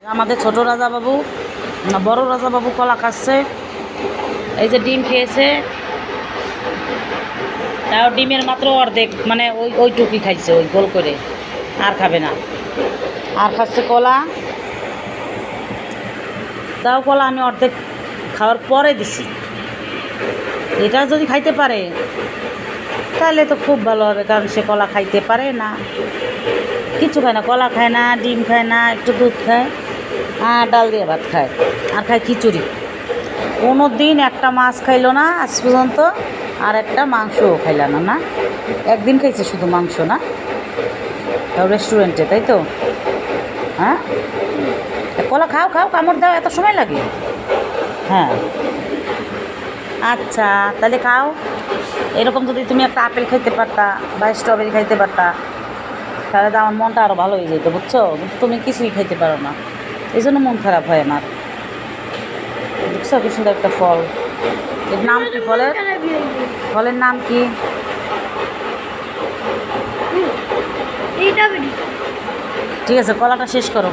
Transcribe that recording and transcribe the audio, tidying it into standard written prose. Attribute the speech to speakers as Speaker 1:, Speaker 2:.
Speaker 1: আমাদের ছোট রাজা বাবু না বড় রাজা বাবু কলা খাচ্ছে। এই যে ডিম খেয়েছে, তাও ডিমের মাত্র অর্ধেক, মানে ওইটুকুই খাইছে, ওই গোল করে, আর খাবে না। আর খাচ্ছে কলা, তাও কলা আমি অর্ধেক খাওয়ার পরে দিছি। এটা যদি খাইতে পারে তাহলে তো খুব ভালো হবে, কারণ সে কলা খাইতে পারে না, কিছু খায় না, কলা খায় না, ডিম খায় না, একটু দুধ খায় আর ডাল দিয়ে ভাত খায়, আর খায় খিচুড়ি। কোনো দিন একটা মাছ খাইলো না আজ পর্যন্ত, আর একটা মাংসও খাইল না। না, একদিন খাইছে শুধু মাংস, না তাও রেস্টুরেন্টে, তাই তো? হ্যাঁ, কলা খাও খাও, কামড় দাও, এত সময় লাগে? হ্যাঁ, আচ্ছা তাহলে খাও। এরকম যদি তুমি একটা আপেল খাইতে পারতা বা স্ট্রবেরি খাইতে পারতা, তাহলে তো আমার মনটা আরও ভালো হয়ে যেত, বুঝছো? কিন্তু তুমি কিছুই খাইতে পারো না, এই জন্য মন খারাপ হয় আমার। বুঝছো, কি সুন্দর একটা ফল। এর নাম কি ফলের? ফলের নাম কি? ঠিক আছে, কলাটা শেষ করো।